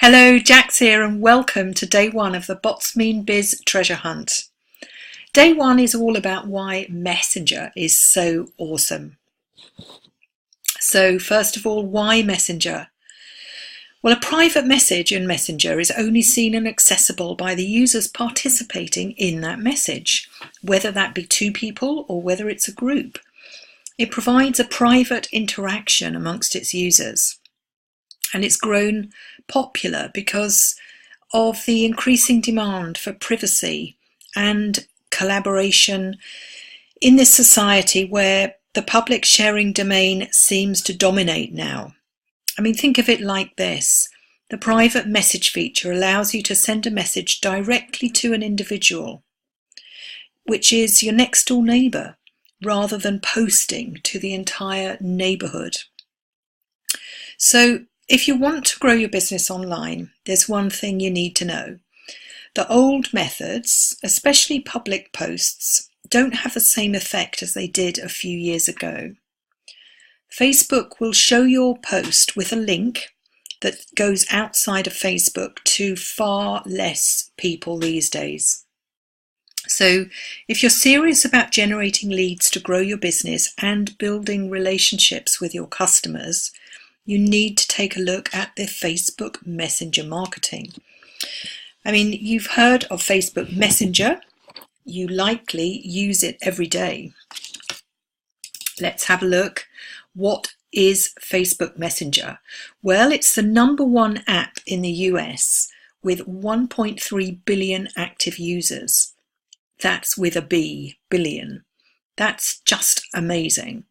Hello, Jax here and welcome to day one of the BMB treasure hunt. Day one is all about why Messenger is so awesome. So first of all, why Messenger? Well, a private message in Messenger is only seen and accessible by the users participating in that message, whether that be two people or whether it's a group. It provides a private interaction amongst its users. And it's grown popular because of the increasing demand for privacy and collaboration in this society where the public sharing domain seems to dominate now. I mean, think of it like this. The private message feature allows you to send a message directly to an individual, which is your next door neighbour, rather than posting to the entire neighbourhood. So if you want to grow your business online, there's one thing you need to know. The old methods, especially public posts, don't have the same effect as they did a few years ago. Facebook will show your post with a link that goes outside of Facebook to far less people these days. So if you're serious about generating leads to grow your business and building relationships with your customers, you need to take a look at the Facebook Messenger marketing. I mean, you've heard of Facebook Messenger. You likely use it every day. Let's have a look. What is Facebook Messenger? Well, it's the #1 app in the US with 1.3 billion active users. That's with a B, billion. That's just amazing.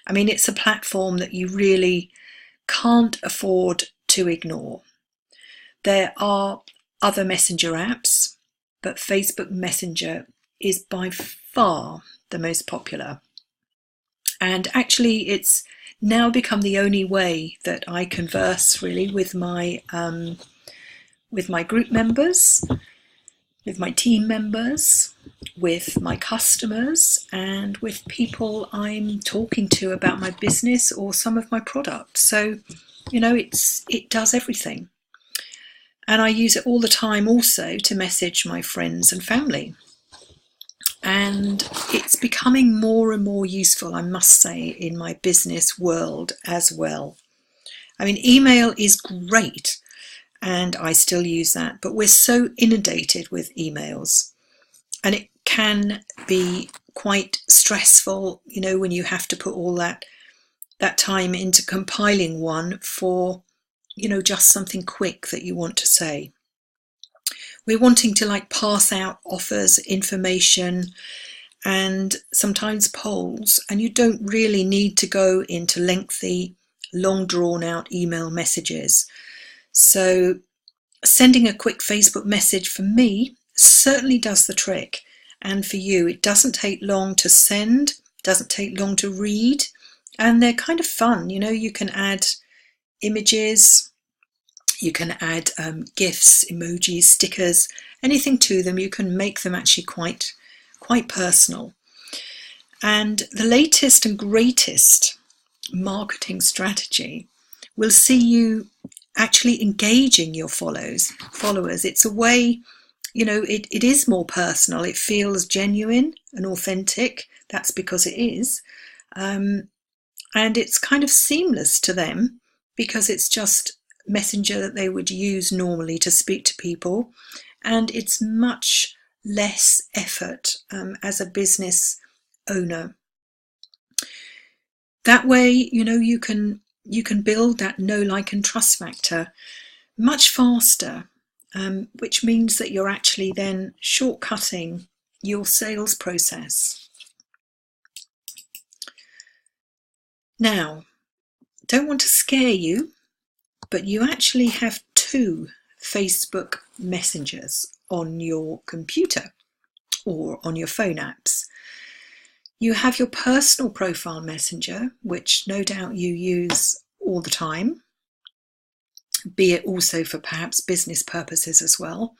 I mean, it's a platform that you really can't afford to ignore. There are other messenger apps, but Facebook Messenger is by far the most popular. And actually, it's now become the only way that I converse really with my group members, with my team members, with my customers, and with people I'm talking to about my business or some of my products. So, you know, it does everything. And I use it all the time also to message my friends and family. And it's becoming more and more useful, I must say, in my business world as well. I mean, email is great, and I still use that, but we're so inundated with emails. And it can be quite stressful, you know, when you have to put all that time into compiling one for, you know, just something quick that you want to say. We're wanting to like pass out offers, information, and sometimes polls, and you don't really need to go into lengthy, long drawn out email messages. So sending a quick Facebook message for me certainly does the trick. And for you, it doesn't take long to send, doesn't take long to read, and they're kind of fun. You know, you can add images, you can add GIFs, emojis, stickers, anything to them. You can make them actually quite personal. And the latest and greatest marketing strategy will see you actually engaging your followers. It's a way, you know, it is more personal. It feels genuine and authentic. That's because it is. And it's kind of seamless to them because it's just Messenger that they would use normally to speak to people. And it's much less effort as a business owner. That way, you know, you can build that know, like, and trust factor much faster, which means that you're actually then shortcutting your sales process. Now, don't want to scare you, but you actually have 2 Facebook messengers on your computer or on your phone apps. You have your personal profile messenger, which no doubt you use all the time, be it also for perhaps business purposes as well.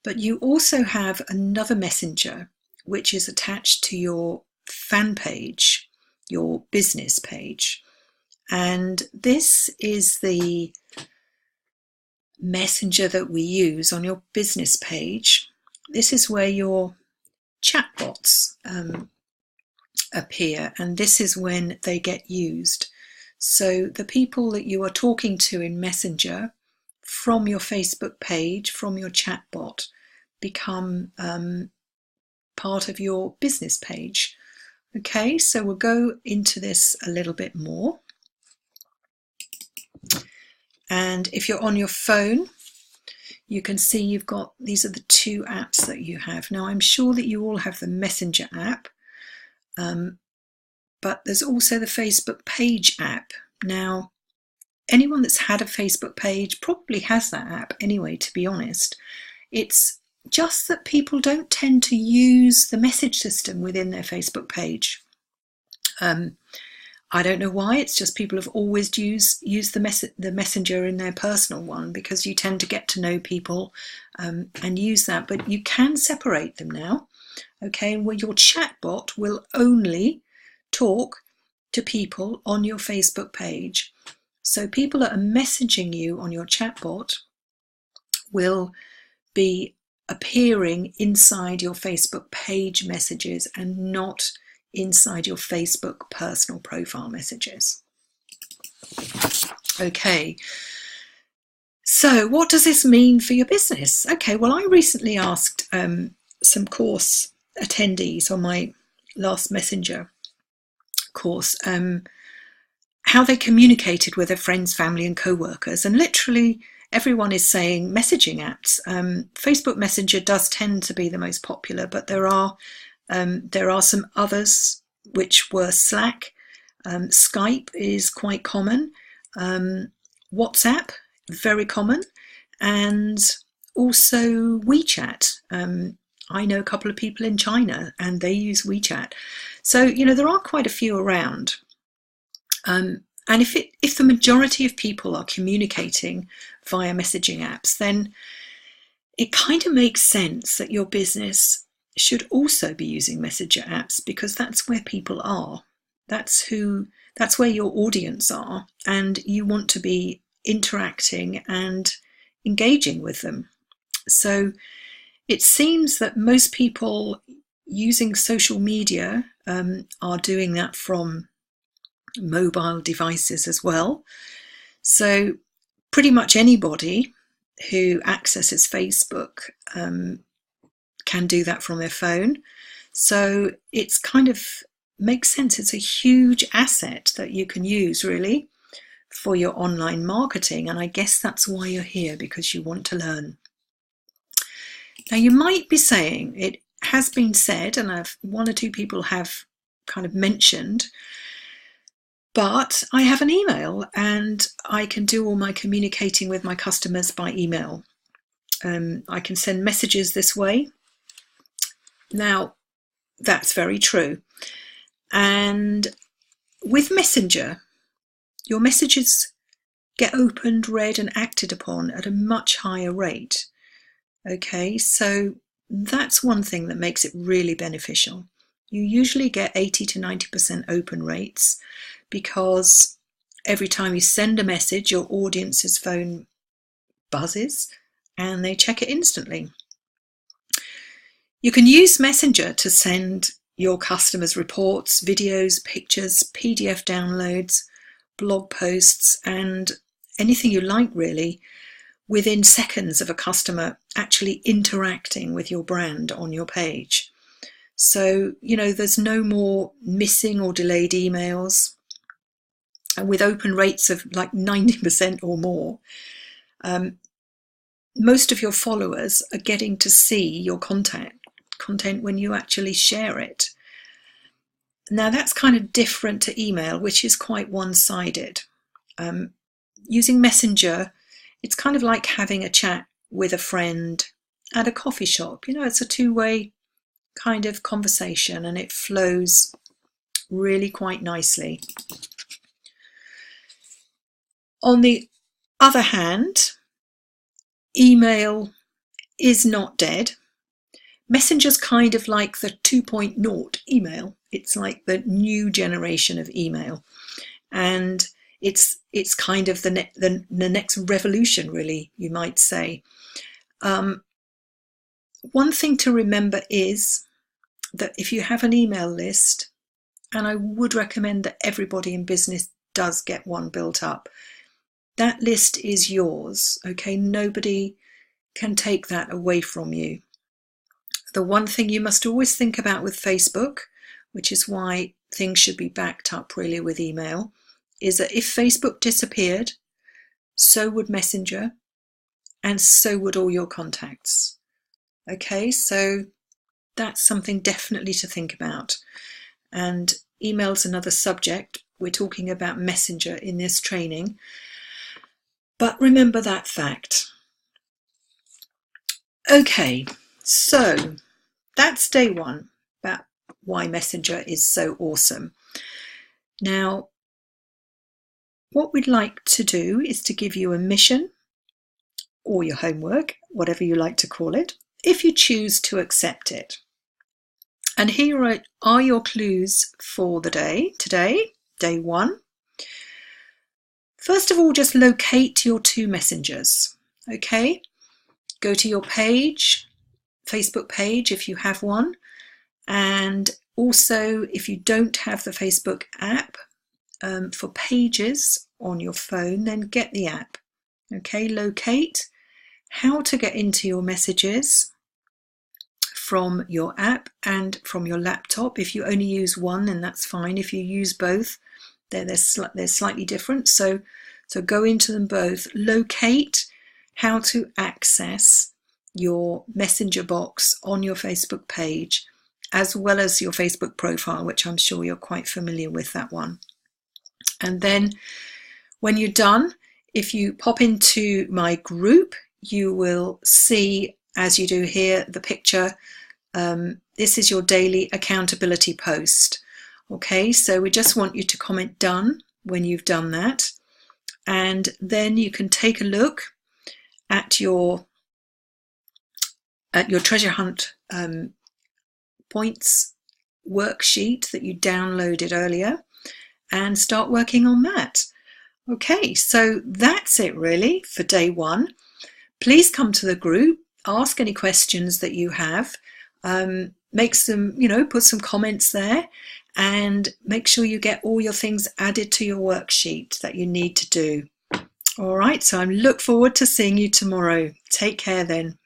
But you also have another messenger, which is attached to your fan page, your business page. And this is the messenger that we use on your business page, this is where your chatbots appear, and this is when they get used. So the people that you are talking to in Messenger from your Facebook page, from your chatbot, become part of your business page. Okay, so we'll go into this a little bit more. And if you're on your phone, you can see you've got, these are the two apps that you have. Now, I'm sure that you all have the Messenger app, but there's also the Facebook page app. Now, anyone that's had a Facebook page probably has that app anyway, to be honest. It's just that people don't tend to use the message system within their Facebook page. I don't know why. It's just people have always used the messenger in their personal one, because you tend to get to know people and use that. But you can separate them now. Okay, well, your chatbot will only talk to people on your Facebook page. So people that are messaging you on your chatbot will be appearing inside your Facebook page messages and not inside your Facebook personal profile messages. Okay, so what does this mean for your business? Okay, well, I recently asked some course attendees on my last Messenger course how they communicated with their friends, family and co-workers, and literally everyone is saying messaging apps. Facebook Messenger does tend to be the most popular, but there are some others which were Slack. Skype is quite common. WhatsApp, very common. And also WeChat. I know a couple of people in China and they use WeChat. So, you know, there are quite a few around. And if the majority of people are communicating via messaging apps, then it kind of makes sense that your business should also be using messenger apps, because that's where people are. That's where your audience are, and you want to be interacting and engaging with them. So it seems that most people using social media are doing that from mobile devices as well. So pretty much anybody who accesses Facebook can do that from their phone. So it's kind of makes sense. It's a huge asset that you can use really for your online marketing. And I guess that's why you're here, because you want to learn. Now you might be saying, it has been said, and one or two people have kind of mentioned, but I have an email and I can do all my communicating with my customers by email. I can send messages this way. Now, that's very true. And with Messenger, your messages get opened, read and acted upon at a much higher rate. Okay, so that's one thing that makes it really beneficial. You usually get 80 to 90% open rates, because every time you send a message, your audience's phone buzzes and they check it instantly. You can use Messenger to send your customers reports, videos, pictures, PDF downloads, blog posts, and anything you like really, within seconds of a customer actually interacting with your brand on your page. So, you know, there's no more missing or delayed emails. And with open rates of like 90% or more, most of your followers are getting to see your content when you actually share it. Now that's kind of different to email, which is quite one-sided. Using Messenger, it's kind of like having a chat with a friend at a coffee shop. You know, it's a two-way kind of conversation and it flows really quite nicely. On the other hand, email is not dead. Messenger's kind of like the 2.0 email. It's like the new generation of email. And it's kind of the next revolution, really, you might say. One thing to remember is that if you have an email list, and I would recommend that everybody in business does get one built up, that list is yours, okay? Nobody can take that away from you. The one thing you must always think about with Facebook, which is why things should be backed up really with email, is that if Facebook disappeared, so would Messenger, and so would all your contacts. Okay, so that's something definitely to think about. And email's another subject. We're talking about Messenger in this training. But remember that fact. Okay, so that's day one, about why Messenger is so awesome. Now, what we'd like to do is to give you a mission or your homework, whatever you like to call it, if you choose to accept it. And here are your clues for the day today, day one. First of all, just locate your two messengers, okay? Go to your page, Facebook page if you have one, and also if you don't have the Facebook app for pages on your phone, then get the app, okay? Locate how to get into your messages from your app and from your laptop. If you only use one, then that's fine. If you use both, they're slightly different. So go into them both. Locate how to access your Messenger box on your Facebook page, as well as your Facebook profile, which I'm sure you're quite familiar with that one. And then when you're done, if you pop into my group, you will see, as you do here, the picture. This is your daily accountability post. Okay, so we just want you to comment done when you've done that. And then you can take a look at your treasure hunt points worksheet that you downloaded earlier and start working on that. Okay, so that's it really for day one. Please come to the group, ask any questions that you have, make some, put some comments there, and make sure you get all your things added to your worksheet that you need to do. All right, so I look forward to seeing you tomorrow. Take care then.